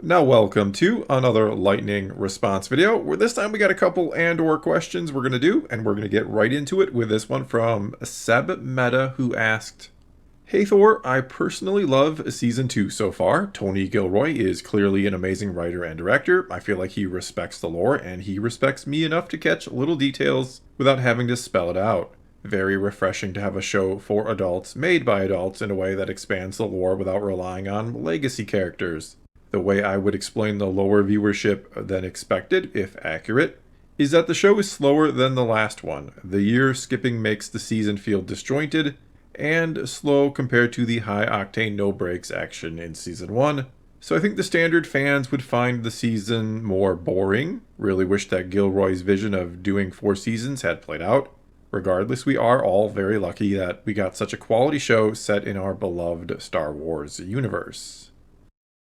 Now welcome to another lightning response video, where this time we got a couple Andor questions we're going to do, and we're going to get right into it with this one from Seb Meta, who asked, Hey Thor, I personally love Season 2 so far. Tony Gilroy is clearly an amazing writer and director. I feel like he respects the lore, and he respects me enough to catch little details without having to spell it out. Very refreshing to have a show for adults, made by adults in a way that expands the lore without relying on legacy characters. The way I would explain the lower viewership than expected, if accurate, is that the show is slower than the last one. The year skipping makes the season feel disjointed and slow compared to the high-octane no-breaks action in Season 1. So I think the standard fans would find the season more boring. Really wish that Gilroy's vision of doing 4 seasons had played out. Regardless, we are all very lucky that we got such a quality show set in our beloved Star Wars universe.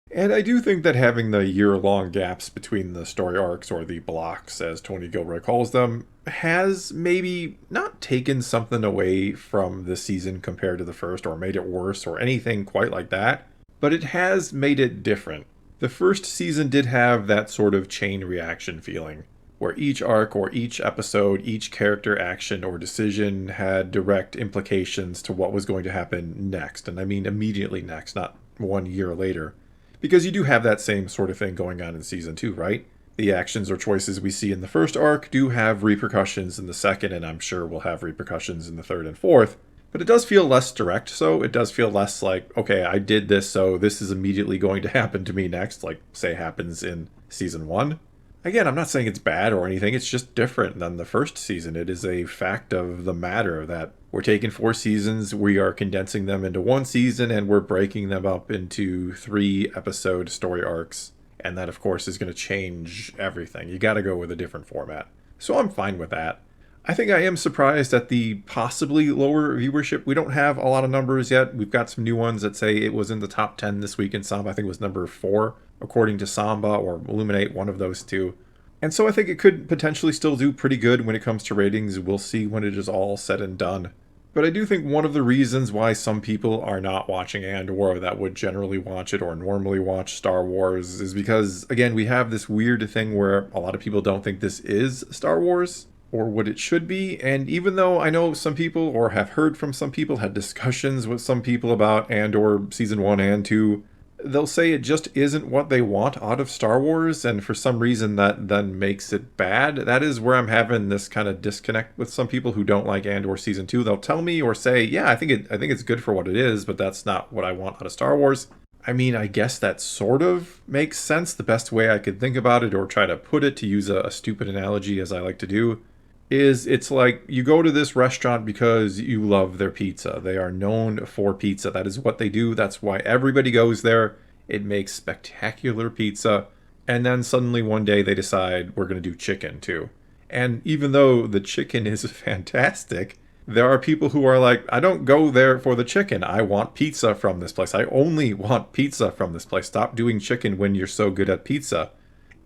And I do think that having the year-long gaps between the story arcs, or the blocks as Tony Gilroy calls them, has maybe not taken something away from the season compared to the first, or made it worse, or anything quite like that, but it has made it different. The first season did have that sort of chain reaction feeling, where each arc or each episode, each character action or decision had direct implications to what was going to happen next, and I mean immediately next, not 1 year later. Because you do have that same sort of thing going on in Season 2, right? The actions or choices we see in the first arc do have repercussions in the second, and I'm sure will have repercussions in the third and fourth. But it does feel less direct, so it does feel less like, okay, I did this, so this is immediately going to happen to me next, like, say, happens in Season 1. Again, I'm not saying it's bad or anything, it's just different than the first season. It is a fact of the matter that we're taking 4 seasons, we are condensing them into 1 season, and we're breaking them up into 3-episode story arcs. And that, of course, is going to change everything. You gotta go with a different format. So I'm fine with that. I think I am surprised at the possibly lower viewership. We don't have a lot of numbers yet. We've got some new ones that say it was in the top 10 this week in Samba. I think it was number 4, according to Samba, or Illuminate, one of those two. And so I think it could potentially still do pretty good when it comes to ratings. We'll see when it is all said and done. But I do think one of the reasons why some people are not watching Andor that would generally watch it or normally watch Star Wars is because, again, we have this weird thing where a lot of people don't think this is Star Wars or what it should be. And even though I know some people, or have heard from some people, had discussions with some people about Andor Season 1 and 2, they'll say it just isn't what they want out of Star Wars, and for some reason that then makes it bad. That is where I'm having this kind of disconnect with some people who don't like Andor Season 2. They'll tell me or say, yeah, I think it's good for what it is, but that's not what I want out of Star Wars. I mean, I guess that sort of makes sense. The best way I could think about it, or try to put it, to use a stupid analogy as I like to do, is it's like you go to this restaurant because you love their pizza. They are known for pizza. That is what they do. That's why everybody goes there. It makes spectacular pizza. And then suddenly one day they decide we're going to do chicken too. And even though the chicken is fantastic, there are people who are like, I don't go there for the chicken. I want pizza from this place. I only want pizza from this place. Stop doing chicken when you're so good at pizza.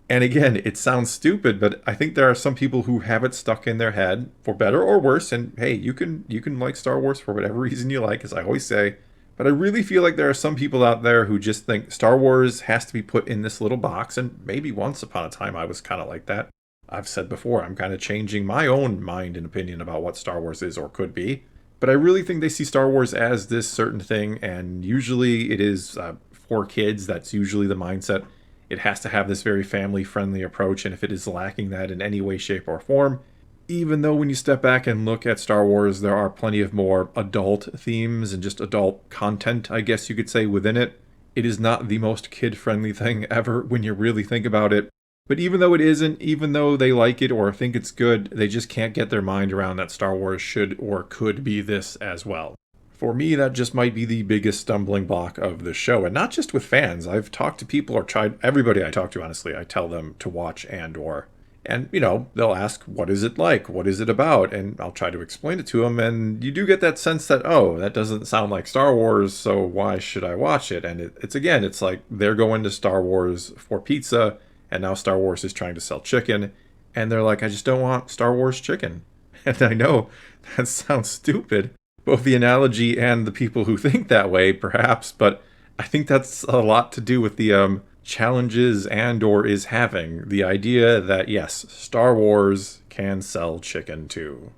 And again, it sounds stupid, but I think there are some people who have it stuck in their head, for better or worse. And hey, you can like Star Wars for whatever reason you like, as I always say. But I really feel like there are some people out there who just think Star Wars has to be put in this little box. And maybe once upon a time I was kind of like that. I've said before, I'm kind of changing my own mind and opinion about what Star Wars is or could be. But I really think they see Star Wars as this certain thing, and usually it is for kids. That's usually the mindset. It has to have this very family-friendly approach, and if it is lacking that in any way, shape, or form, even though when you step back and look at Star Wars, there are plenty of more adult themes and just adult content, I guess you could say, within it, it is not the most kid-friendly thing ever when you really think about it. But even though it isn't, even though they like it or think it's good, they just can't get their mind around that Star Wars should or could be this as well. For me, that just might be the biggest stumbling block of the show. And not just with fans. I've talked to people, or tried, everybody I talk to, honestly, I tell them to watch Andor. And, they'll ask, what is it like? What is it about? And I'll try to explain it to them. And you do get that sense that, oh, that doesn't sound like Star Wars, so why should I watch it? And it's like they're going to Star Wars for pizza, and now Star Wars is trying to sell chicken. And they're like, I just don't want Star Wars chicken. And I know that sounds stupid, both the analogy and the people who think that way, perhaps, but I think that's a lot to do with the challenges Andor is having. The idea that, yes, Star Wars can sell chicken too.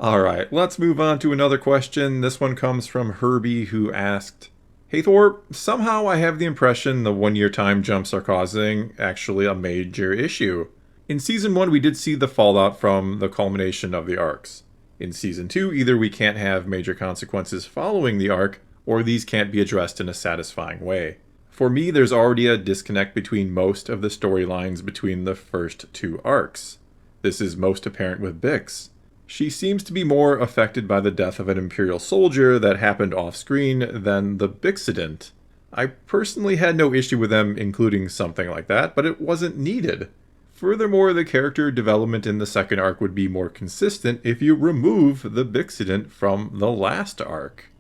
Alright, let's move on to another question. This one comes from Herbie, who asked, Hey Thor, somehow I have the impression the 1 year time jumps are causing actually a major issue. In Season 1, we did see the fallout from the culmination of the arcs. In Season 2, either we can't have major consequences following the arc, or these can't be addressed in a satisfying way. For me, there's already a disconnect between most of the storylines between the first 2 arcs. This is most apparent with Bix. She seems to be more affected by the death of an Imperial soldier that happened off-screen than the Bixident. I personally had no issue with them including something like that, but it wasn't needed. Furthermore, the character development in the second arc would be more consistent if you remove the Bixident from the last arc.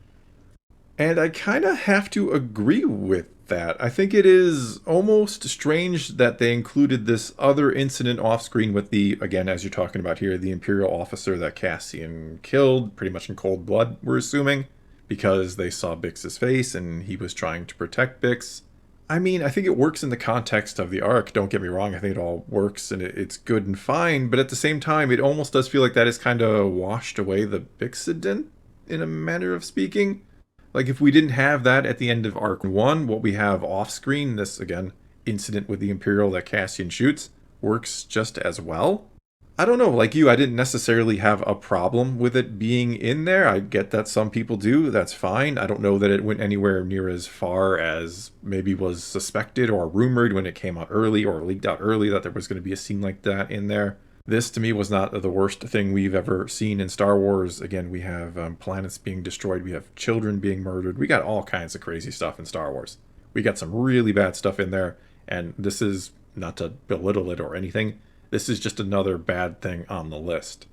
And I kinda have to agree with that. I think it is almost strange that they included this other incident off screen with the, again, as you're talking about here, the Imperial officer that Cassian killed, pretty much in cold blood, we're assuming, because they saw Bix's face and he was trying to protect Bix. I mean, I think it works in the context of the arc, don't get me wrong, I think it all works and it's good and fine, but at the same time, it almost does feel like that has kind of washed away the Bixident, in a manner of speaking. Like, if we didn't have that at the end of Arc 1, what we have off-screen, this, again, incident with the Imperial that Cassian shoots, works just as well. I don't know, like you, I didn't necessarily have a problem with it being in there. I get that some people do, that's fine. I don't know that it went anywhere near as far as maybe was suspected or rumored when it came out early or leaked out early that there was going to be a scene like that in there. This, to me, was not the worst thing we've ever seen in Star Wars. Again, we have planets being destroyed. We have children being murdered. We got all kinds of crazy stuff in Star Wars. We got some really bad stuff in there. And this is, not to belittle it or anything, this is just another bad thing on the list.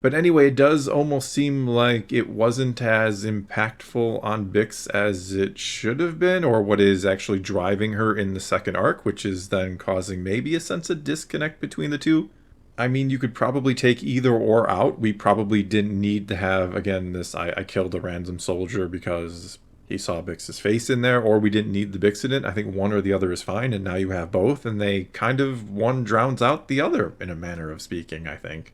But anyway, it does almost seem like it wasn't as impactful on Bix as it should have been, or what is actually driving her in the second arc, which is then causing maybe a sense of disconnect between the two. I mean, you could probably take either or out. We probably didn't need to have, again, this I killed a random soldier because he saw Bix's face in there, or we didn't need the Bixident. I think one or the other is fine, and now you have both, and they kind of, one drowns out the other, in a manner of speaking, I think.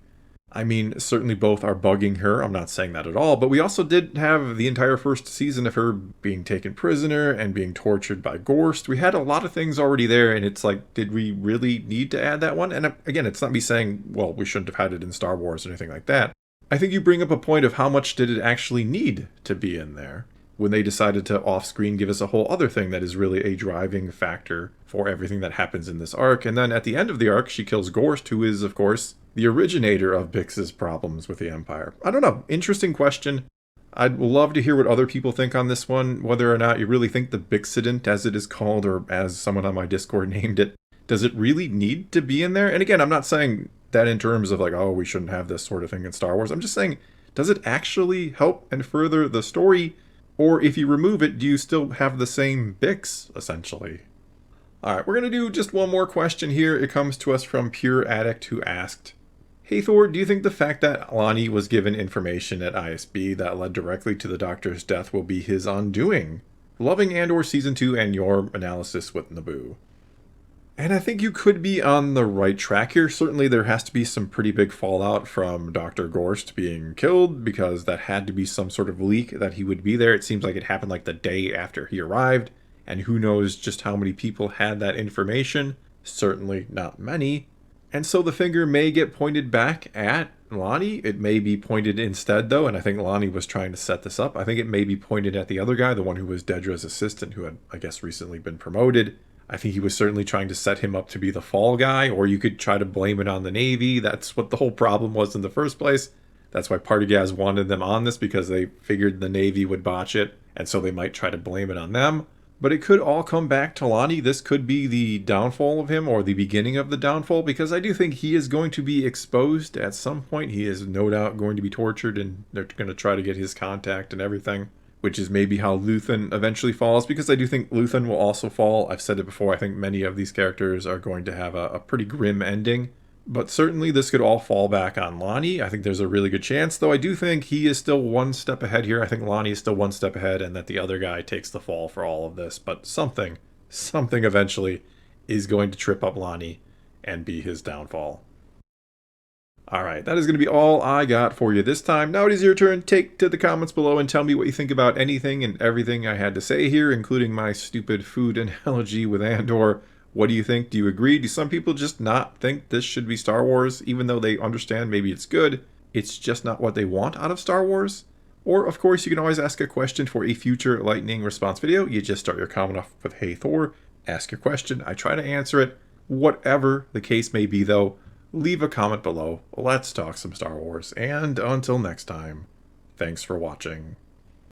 I mean, certainly both are bugging her, I'm not saying that at all, but we also did have the entire first season of her being taken prisoner and being tortured by Gorst. We had a lot of things already there, and it's like, did we really need to add that one? And again, it's not me saying, well, we shouldn't have had it in Star Wars or anything like that. I think you bring up a point of how much did it actually need to be in there, when they decided to off-screen give us a whole other thing that is really a driving factor for everything that happens in this arc. And then at the end of the arc, she kills Gorst, who is, of course, the originator of Bix's problems with the Empire. I don't know. Interesting question. I'd love to hear what other people think on this one, whether or not you really think the Bixident, as it is called, or as someone on my Discord named it, does it really need to be in there? And again, I'm not saying that in terms of like, oh, we shouldn't have this sort of thing in Star Wars. I'm just saying, does it actually help and further the story? Or if you remove it, do you still have the same Bix, essentially? Alright, we're going to do just one more question here. It comes to us from Pure Addict, who asked, Hey Thor, do you think the fact that Lonnie was given information at ISB that led directly to the Doctor's death will be his undoing? Loving Andor Season 2 and your analysis with Naboo. And I think you could be on the right track here. Certainly there has to be some pretty big fallout from Dr. Gorst being killed, because that had to be some sort of leak that he would be there. It seems like it happened like the day after he arrived, and who knows just how many people had that information. Certainly not many. And so the finger may get pointed back at Lonnie. It may be pointed instead, though, and I think Lonnie was trying to set this up. I think it may be pointed at the other guy, the one who was Dedra's assistant, who had, I guess, recently been promoted. I think he was certainly trying to set him up to be the fall guy, or you could try to blame it on the Navy. That's what the whole problem was in the first place. That's why Partygaz wanted them on this, because they figured the Navy would botch it, and so they might try to blame it on them. But it could all come back to Lonnie. This could be the downfall of him, or the beginning of the downfall, because I do think he is going to be exposed at some point. He is no doubt going to be tortured, and they're going to try to get his contact and everything, which is maybe how Luthen eventually falls, because I do think Luthen will also fall. I've said it before, I think many of these characters are going to have a pretty grim ending. But certainly this could all fall back on Lonnie. I think there's a really good chance, though I do think he is still one step ahead here. I think Lonnie is still one step ahead, and that the other guy takes the fall for all of this. But something something eventually is going to trip up Lonnie and be his downfall. Alright, that is going to be all I got for you this time. Now it is your turn. Take to the comments below and tell me what you think about anything and everything I had to say here, including my stupid food analogy with Andor. What do you think? Do you agree? Do some people just not think this should be Star Wars, even though they understand maybe it's good? It's just not what they want out of Star Wars? Or, of course, you can always ask a question for a future lightning response video. You just start your comment off with, "Hey Thor," ask your question. I try to answer it. Whatever the case may be, though, leave a comment below. Let's talk some Star Wars. And until next time, thanks for watching.